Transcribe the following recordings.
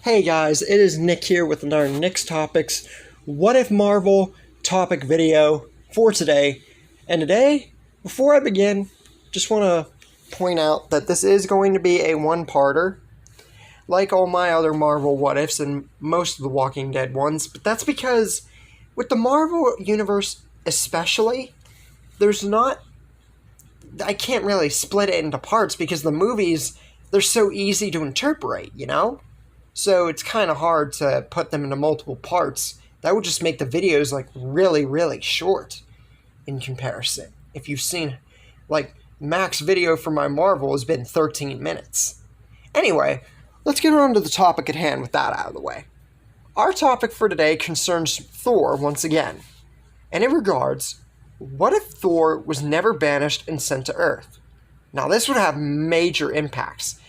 Hey guys, it is Nick here with another Nick's Topics What If Marvel topic video for today. And today, before I begin, just want to point out that this is going to be a one-parter, like all my other Marvel What Ifs and most of the Walking Dead ones, but that's because with the Marvel Universe especially, I can't really split it into parts because the movies, they're so easy to interpret, you know? So it's kind of hard to put them into multiple parts. That would just make the videos like really, really short in comparison. If you've seen, like, max video for my Marvel has been 13 minutes. Anyway, let's get on to the topic at hand with that out of the way. Our topic for today concerns Thor once again. And in regards, what if Thor was never banished and sent to Earth? Now this would have major impacts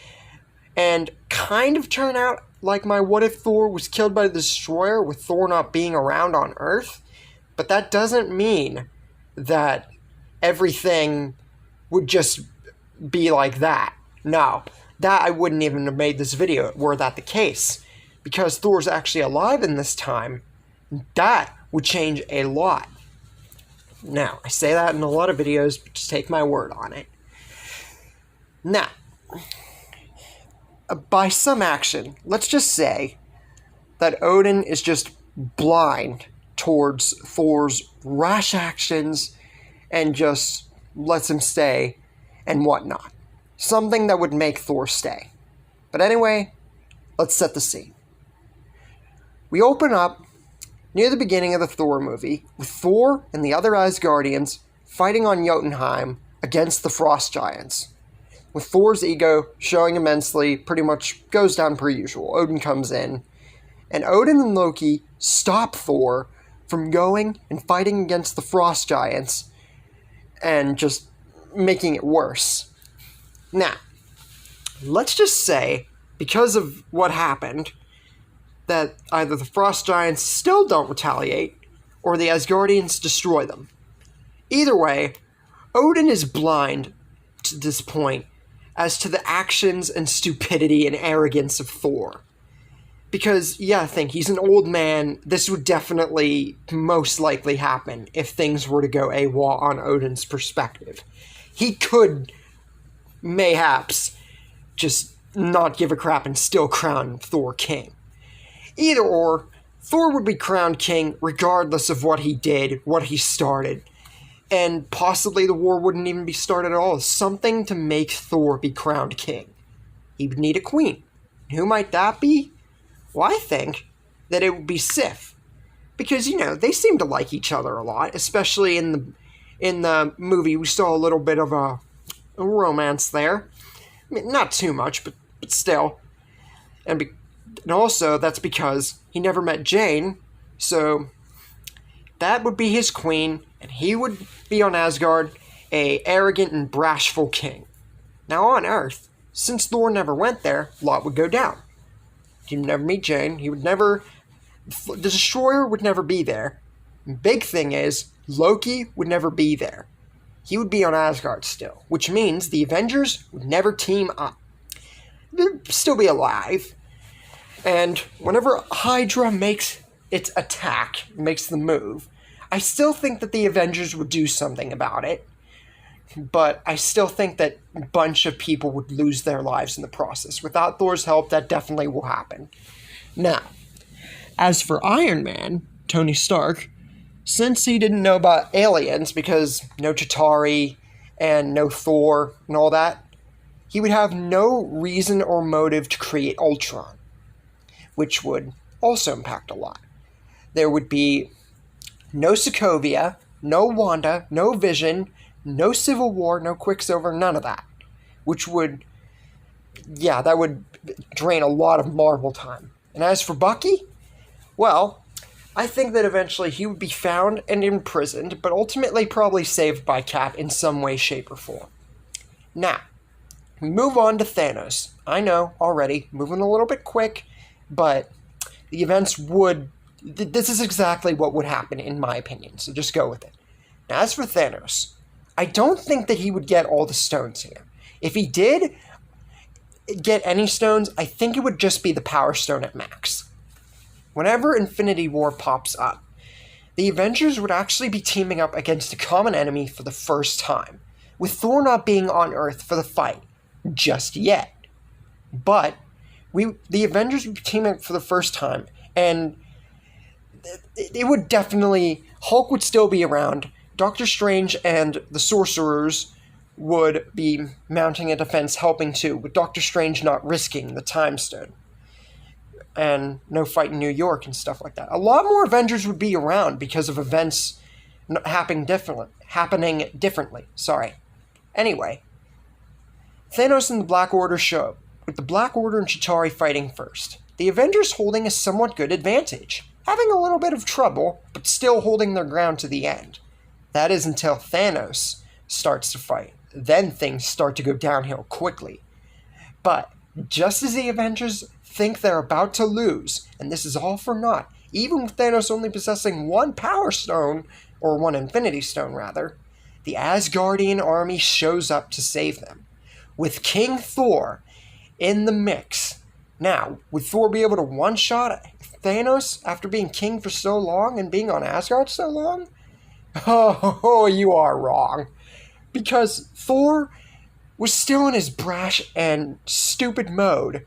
and kind of turn out like my what if Thor was killed by the Destroyer with Thor not being around on Earth, but that doesn't mean that everything would just be like that. No, that I wouldn't even have made this video were that the case, because Thor's actually alive in this time. That would change a lot. Now, I say that in a lot of videos, but just take my word on it. Now, by some action, let's just say that Odin is just blind towards Thor's rash actions and just lets him stay and whatnot. Something that would make Thor stay. But anyway, let's set the scene. We open up near the beginning of the Thor movie with Thor and the other Asgardians fighting on Jotunheim against the Frost Giants, with Thor's ego showing immensely, pretty much goes down per usual. Odin comes in, and Odin and Loki stop Thor from going and fighting against the Frost Giants and just making it worse. Now, let's just say, because of what happened, that either the Frost Giants still don't retaliate, or the Asgardians destroy them. Either way, Odin is blind to this point as to the actions and stupidity and arrogance of Thor. Because, yeah, I think he's an old man. This would definitely most likely happen if things were to go AWOL on Odin's perspective. He could, mayhaps, just not give a crap and still crown Thor king. Either or, Thor would be crowned king regardless of what he did, what he started. And possibly the war wouldn't even be started at all. Something to make Thor be crowned king. He would need a queen. Who might that be? Well, I think that it would be Sif. Because, you know, they seem to like each other a lot. Especially in the movie, we saw a little bit of a romance there. I mean, not too much, but still. And also, that's because he never met Jane. So that would be his queen, and he would be on Asgard, a arrogant and bashful king. Now on Earth, since Thor never went there, a lot would go down. He'd never meet Jane, the Destroyer would never be there. Big thing is, Loki would never be there. He would be on Asgard still, which means the Avengers would never team up. They'd still be alive. And whenever Hydra makes its attack, makes the move, I still think that the Avengers would do something about it, but I still think that a bunch of people would lose their lives in the process. Without Thor's help, that definitely will happen. Now, as for Iron Man, Tony Stark, since he didn't know about aliens, because no Chitauri and no Thor and all that, he would have no reason or motive to create Ultron, which would also impact a lot. There would be no Sokovia, no Wanda, no Vision, no Civil War, no Quicksilver, none of that. Which would, yeah, that would drain a lot of Marvel time. And as for Bucky, well, I think that eventually he would be found and imprisoned, but ultimately probably saved by Cap in some way, shape, or form. Now, we move on to Thanos. I know, already, moving a little bit quick, but the events would... This is exactly what would happen, in my opinion, so just go with it. Now, as for Thanos, I don't think that he would get all the stones here. If he did, get any stones, I think it would just be the Power Stone at max. Whenever Infinity War pops up, the Avengers would actually be teaming up against a common enemy for the first time, with Thor not being on Earth for the fight just yet. But the Avengers would be teaming up for the first time, and it would definitely... Hulk would still be around. Doctor Strange and the Sorcerers would be mounting a defense, helping too, with Doctor Strange not risking the Time Stone. And no fight in New York and stuff like that. A lot more Avengers would be around because of events happening differently. Anyway, Thanos and the Black Order show up, with the Black Order and Chitauri fighting first. The Avengers holding a somewhat good advantage, having a little bit of trouble, but still holding their ground to the end. That is until Thanos starts to fight. Then things start to go downhill quickly. But just as the Avengers think they're about to lose, and this is all for naught, even with Thanos only possessing one Power Stone, or one Infinity Stone rather, the Asgardian army shows up to save them, with King Thor in the mix. Now, would Thor be able to one-shot Thanos after being king for so long and being on Asgard so long? Oh, you are wrong. Because Thor was still in his brash and stupid mode.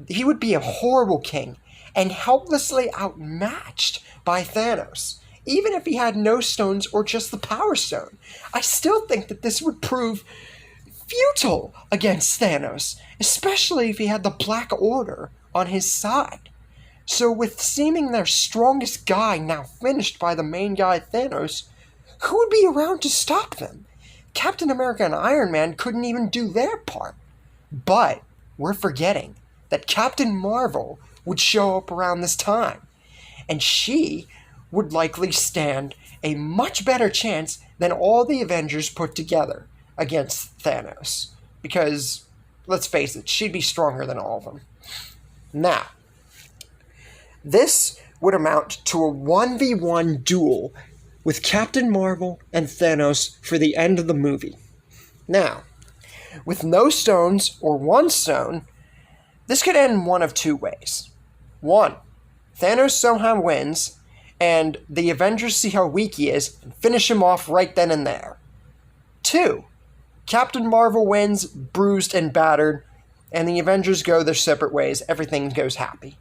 He would be a horrible king and helplessly outmatched by Thanos, even if he had no stones or just the Power Stone. I still think that this would prove futile against Thanos, especially if he had the Black Order on his side. So with seeming their strongest guy now finished by the main guy Thanos, who would be around to stop them? Captain America and Iron Man couldn't even do their part. But we're forgetting that Captain Marvel would show up around this time, and she would likely stand a much better chance than all the Avengers put together against Thanos. Because, let's face it, she'd be stronger than all of them. Now, this would amount to a 1v1 duel with Captain Marvel and Thanos for the end of the movie. Now, with no stones or one stone, this could end one of two ways. One, Thanos somehow wins, and the Avengers see how weak he is and finish him off right then and there. Two, Captain Marvel wins, bruised and battered, and the Avengers go their separate ways. Everything goes happy.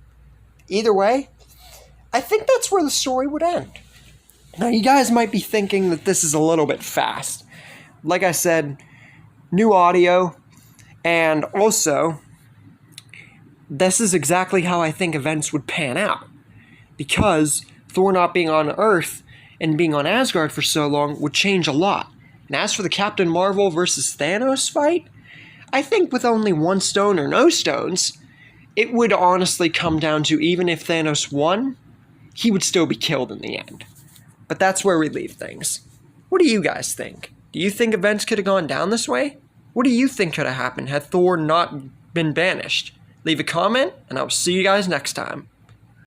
Either way, I think that's where the story would end. Now, you guys might be thinking that this is a little bit fast. Like I said, new audio, and also, this is exactly how I think events would pan out. Because Thor not being on Earth and being on Asgard for so long would change a lot. And as for the Captain Marvel versus Thanos fight, I think with only one stone or no stones, it would honestly come down to even if Thanos won, he would still be killed in the end. But that's where we leave things. What do you guys think? Do you think events could have gone down this way? What do you think could have happened had Thor not been banished? Leave a comment, and I'll see you guys next time.